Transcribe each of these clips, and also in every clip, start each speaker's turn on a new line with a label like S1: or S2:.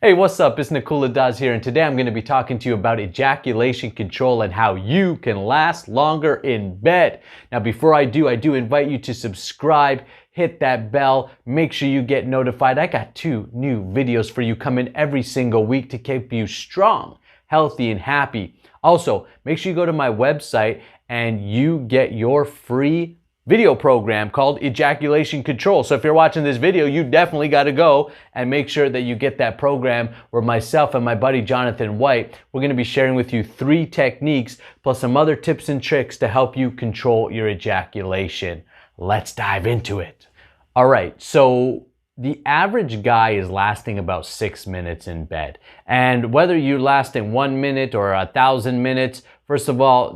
S1: Hey, what's up? It's Nakula Das here, and today I'm going to be talking to you about ejaculation control and how you can last longer in bed. Now, before I do invite you to subscribe, hit that bell, make sure you get notified. I got 2 new videos for you coming every single week to keep you strong, healthy, and happy. Also, make sure you go to my website and you get your free video program called Ejaculation Control. So if you're watching this video, you definitely got to go and make sure that you get that program where myself and my buddy Jonathan White, we're going to be sharing with you 3 techniques plus some other tips and tricks to help you control your ejaculation. Let's dive into it. All right, so the average guy is lasting about 6 minutes in bed. And whether you're lasting 1 minute or 1,000 minutes, first of all,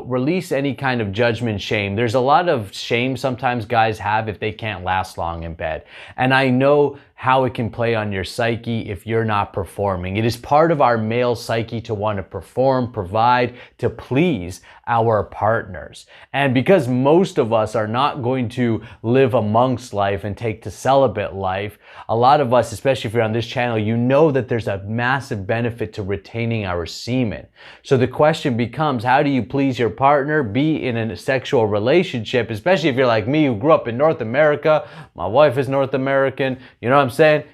S1: release any kind of judgment, shame. There's a lot of shame sometimes guys have if they can't last long in bed. And I know how it can play on your psyche if you're not performing. It is part of our male psyche to want to perform, provide, to please our partners. And because most of us are not going to live a monk's life and take to celibate life, a lot of us, especially if you're on this channel, you know that there's a massive benefit to retaining our semen. So the question becomes, how do you please your partner, be in a sexual relationship, especially if you're like me who grew up in North America, my wife is North American, you know what I'm saying?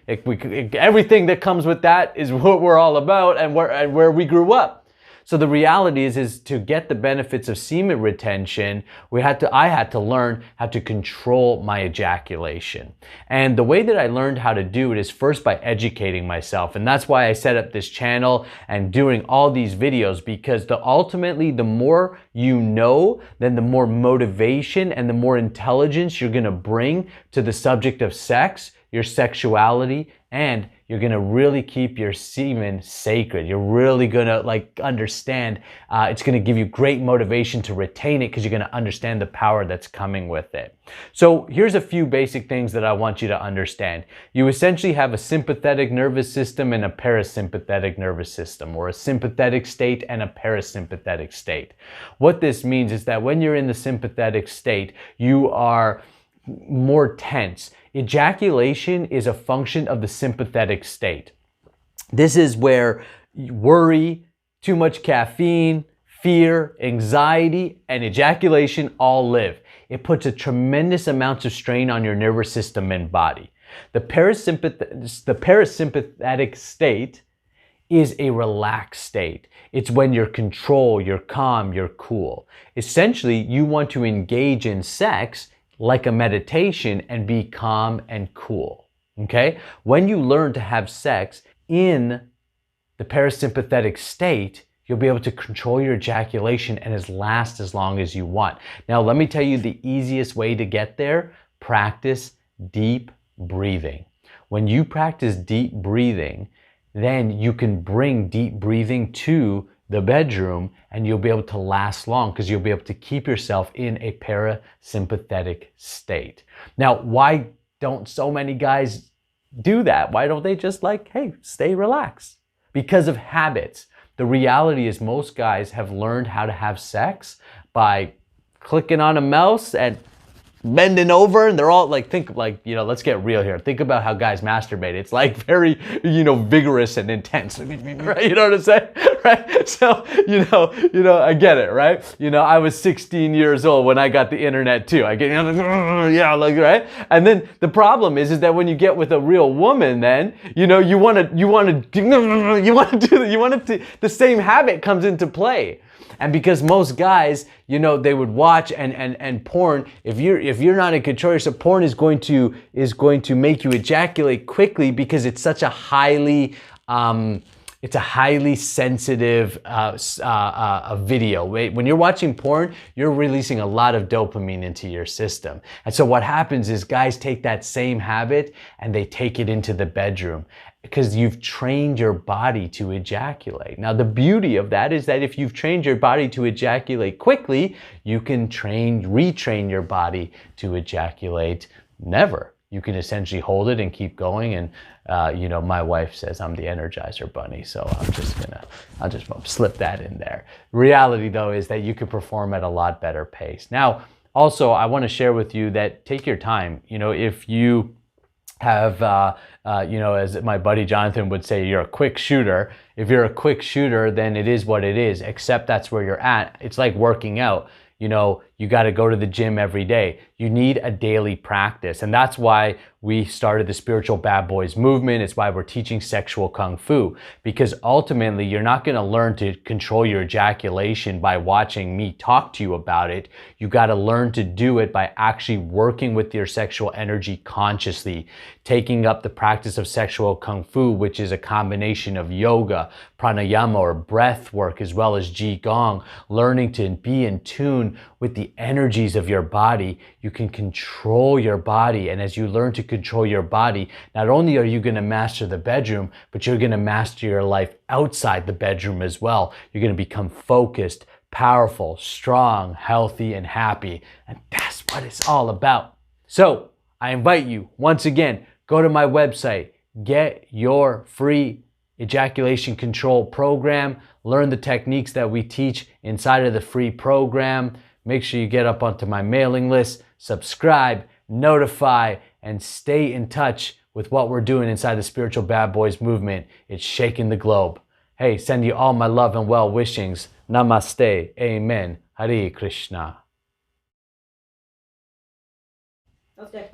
S1: Everything that comes with that is what we're all about and where we grew up. So the reality is to get the benefits of semen retention, I had to learn how to control my ejaculation. And the way that I learned how to do it is first by educating myself. And that's why I set up this channel and doing all these videos, because ultimately the more you know, then the more motivation and the more intelligence you're going to bring to the subject of sex, your sexuality, and you're going to really keep your semen sacred. You're really going to understand. It's going to give you great motivation to retain it because you're going to understand the power that's coming with it. So here's a few basic things that I want you to understand. You essentially have a sympathetic nervous system and a parasympathetic nervous system, or a sympathetic state and a parasympathetic state. What this means is that when you're in the sympathetic state, you are more tense. Ejaculation is a function of the sympathetic state. This is where worry, too much caffeine, fear, anxiety, and ejaculation all live. It puts a tremendous amount of strain on your nervous system and body. The parasympathetic state is a relaxed state. It's when you're control, you're calm, you're cool. Essentially, you want to engage in sex like a meditation and be calm and cool, okay? When you learn to have sex in the parasympathetic state, you'll be able to control your ejaculation and last as long as you want. Now, let me tell you the easiest way to get there. Practice deep breathing. When you practice deep breathing, then you can bring deep breathing to the bedroom and you'll be able to last long because you'll be able to keep yourself in a parasympathetic state. Now, why don't so many guys do that? Why don't they just hey, stay relaxed? Because of habits. The reality is most guys have learned how to have sex by clicking on a mouse and bending over, and they're all let's get real here. Think about how guys masturbate. It's very, vigorous and intense, right? You know what I'm saying, right? So, I get it, right? I was 16 years old when I got the internet too. I get, right? And then the problem is that when you get with a real woman, then, the same habit comes into play. And because most guys, they would watch and porn, if you're not in control, so porn is going to make you ejaculate quickly because it's such a highly sensitive video. When you're watching porn, you're releasing a lot of dopamine into your system. And so what happens is guys take that same habit and they take it into the bedroom, because you've trained your body to ejaculate. Now, the beauty of that is that if you've trained your body to ejaculate quickly, you can retrain your body to ejaculate never. You can essentially hold it and keep going. And, my wife says I'm the Energizer Bunny, so I'll just slip that in there. Reality, though, is that you can perform at a lot better pace. Now, also, I want to share with you that take your time. If you have, as my buddy Jonathan would say, you're a quick shooter. If you're a quick shooter, then it is what it is, except that's where you're at. It's like working out. You got to go to the gym every day. You need a daily practice. And that's why we started the Spiritual Bad Boys movement. It's why we're teaching sexual kung fu, because ultimately you're not going to learn to control your ejaculation by watching me talk to you about it. You got to learn to do it by actually working with your sexual energy consciously, taking up the practice of sexual kung fu, which is a combination of yoga, pranayama, or breath work, as well as qigong, learning to be in tune with the energies of your body. You can control your body. And as you learn to control your body, not only are you going to master the bedroom, but you're going to master your life outside the bedroom as well. You're going to become focused, powerful, strong, healthy, and happy. And that's what it's all about. So I invite you, once again, go to my website, get your free ejaculation control program, learn the techniques that we teach inside of the free program. Make sure you get up onto my mailing list, subscribe, notify, and stay in touch with what we're doing inside the Spiritual Bad Boys movement. It's shaking the globe. Hey, send you all my love and well wishings. Namaste. Amen. Hare Krishna. Okay.